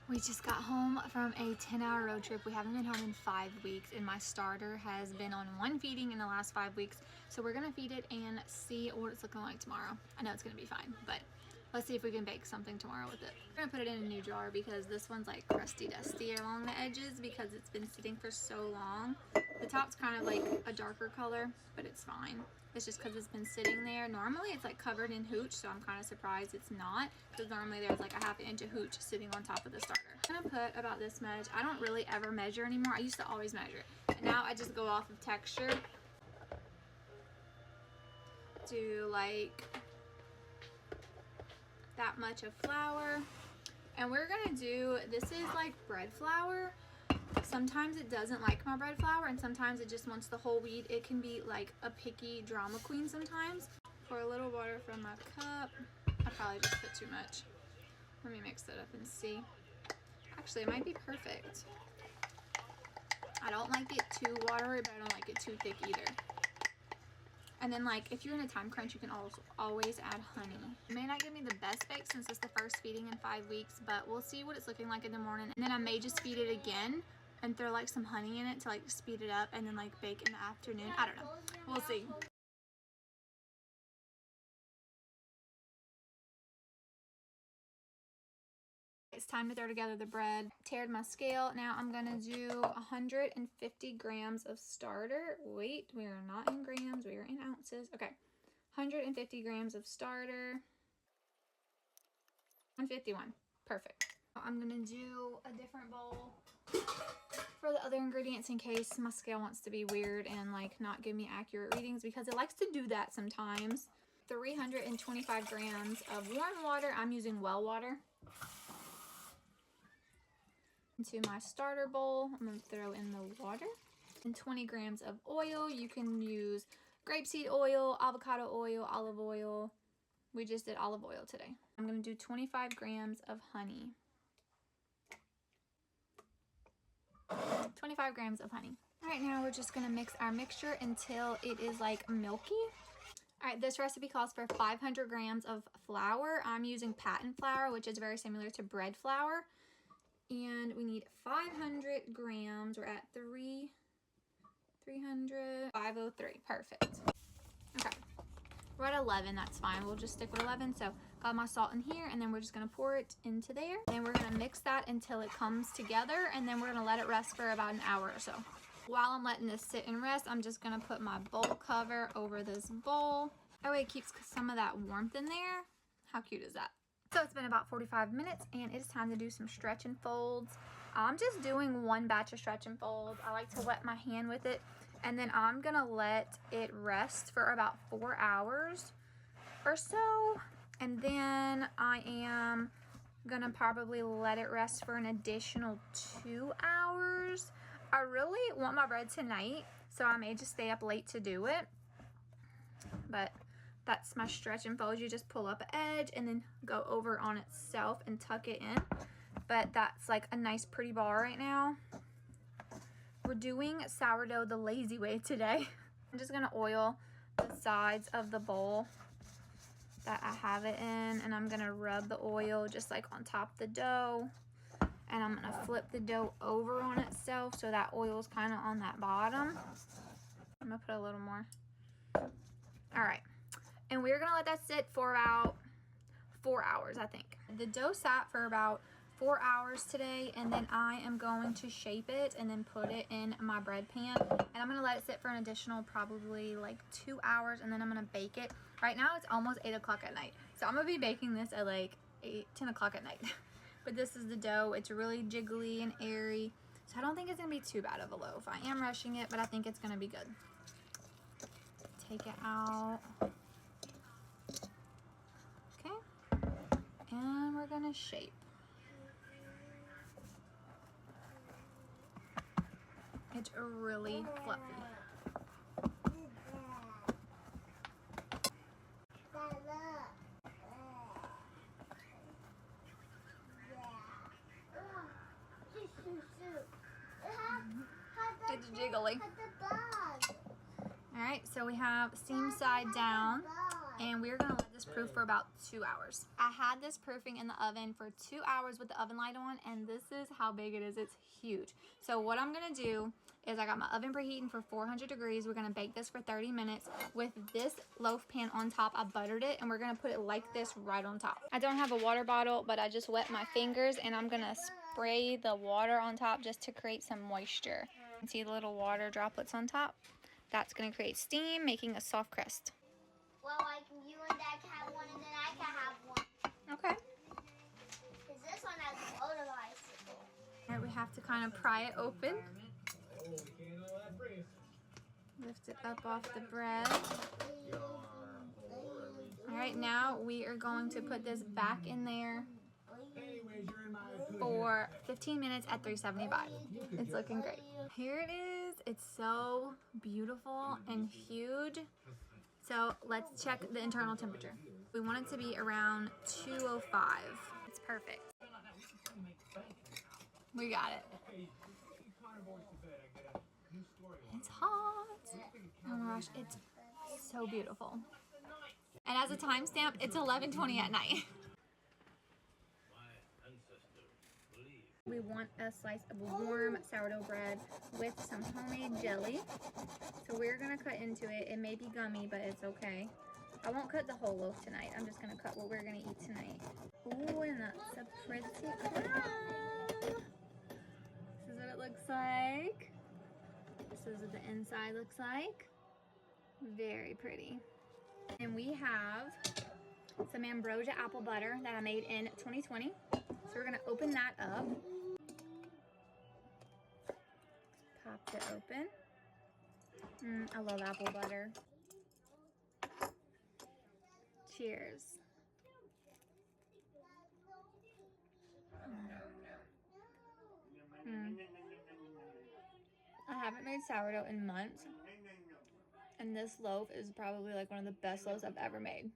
We just got home from a 10-hour road trip. We haven't been home in 5 weeks, and my starter has been on 1 feeding in the last 5 weeks. So we're gonna feed it and see what it's looking like tomorrow. I know it's gonna be fine, but let's see if we can bake something tomorrow with it. We're gonna put it in a new jar because this one's like crusty dusty along the edges because it's been sitting for so long. The top's kind of like a darker color, but it's fine. It's just because it's been sitting there. Normally it's like covered in hooch, so I'm kind of surprised it's not, because normally there's like a ½ inch of hooch sitting on top of the starter. I'm gonna put about this much. I don't really ever measure anymore. I used to always measure, and now I just go off of texture. Do like that much of flour, and we're gonna do, this is like bread flour. Sometimes it doesn't like my bread flour, and sometimes it just wants the whole wheat. It can be like a picky drama queen sometimes. Pour a little water from my cup. I probably just put too much. Let me mix it up and see. Actually, it might be perfect. I don't like it too watery, but I don't like it too thick either. And then, like, if you're in a time crunch, you can also always add honey. It may not give me the best bake since it's the first feeding in 5 weeks, but we'll see what it's looking like in the morning. And then I may just feed it again and throw like some honey in it to like speed it up, and then like bake in the afternoon. I don't know. We'll see. It's time to throw together the bread. Tared my scale. Now I'm gonna do 150 grams of starter. Wait, we are not in grams, we are in ounces. Okay, 150 grams of starter. 151, perfect. I'm gonna do a different bowl for the other ingredients in case my scale wants to be weird and like not give me accurate readings, because it likes to do that sometimes. 325 grams of warm water. I'm using well water. Into my starter bowl, I'm going to throw in the water. And 20 grams of oil. You can use grapeseed oil, avocado oil, olive oil. We just did olive oil today. I'm going to do 25 grams of honey. 25 grams of honey. All right, now we're just going to mix our mixture until it is like milky. All right, this recipe calls for 500 grams of flour. I'm using patent flour, which is very similar to bread flour. And we need 500 grams. We're at 503. Perfect. Okay. We're at 11. That's fine. We'll just stick with 11. So got my salt in here, and then we're just going to pour it into there. And we're going to mix that until it comes together, and then we're going to let it rest for about an hour or so. While I'm letting this sit and rest, I'm just going to put my bowl cover over this bowl. That way it keeps some of that warmth in there. How cute is that? So it's been about 45 minutes, and it's time to do some stretch and folds. I'm just doing one batch of stretch and folds. I like to wet my hand with it, and then I'm gonna let it rest for about 4 hours or so, and then I am gonna probably let it rest for an additional 2 hours. I really want my bread tonight, so I may just stay up late to do it, but that's my stretch and fold. You just pull up an edge and then go over on itself and tuck it in. But that's like a nice pretty ball right now. We're doing sourdough the lazy way today. I'm just gonna oil the sides of the bowl that I have it in, and I'm gonna rub the oil just like on top of the dough. And I'm gonna flip the dough over on itself so that oil is kind of on that bottom. I'm gonna put a little more. All right. And we're gonna let that sit for about 4 hours, I think. The dough sat for about 4 hours today, and then I am going to shape it and then put it in my bread pan. And I'm gonna let it sit for an additional probably like 2 hours, and then I'm gonna bake it. Right now it's almost 8 o'clock at night. So I'm gonna be baking this at like 10 o'clock at night. But this is the dough. It's really jiggly and airy. So I don't think it's gonna be too bad of a loaf. I am rushing it, but I think it's gonna be good. Take it out. And we're gonna shape. It's really fluffy. It's jiggly. All right, so we have seam side down, and we're gonna let this This proof for about 2 hours. I had this proofing in the oven for 2 hours with the oven light on, and this is how big it is. It's huge. So what I'm gonna do is I got my oven preheating for 400 degrees. We're gonna bake this for 30 minutes with this loaf pan on top. I buttered it, and we're gonna put it like this right on top. I don't have a water bottle, but I just wet my fingers, and I'm gonna spray the water on top just to create some moisture. You can see the little water droplets on top. That's gonna create steam, making a soft crust. Well, like you and Dad can have one, and then I can have one. Okay. Because this one has a load of icicles. All right, we have to kind of pry it open. Lift it up off the bread. All right, now we are going to put this back in there for 15 minutes at 375. It's looking great. Here it is. It's so beautiful and huge. So let's check the internal temperature. We want it to be around 205. It's perfect. We got it. It's hot. Oh my gosh, it's so beautiful. And as a timestamp, it's 11:20 at night. We want a slice of warm sourdough bread with some homemade jelly. So we're gonna cut into it. It may be gummy, but it's okay. I won't cut the whole loaf tonight. I'm just gonna cut what we're gonna eat tonight. Ooh, and that's a pretty crown. This is what it looks like. This is what the inside looks like. Very pretty. And we have some ambrosia apple butter that I made in 2020. So we're gonna open that up. Pop it open. I love apple butter. Cheers. I haven't made sourdough in months, and this loaf is probably like one of the best loaves I've ever made.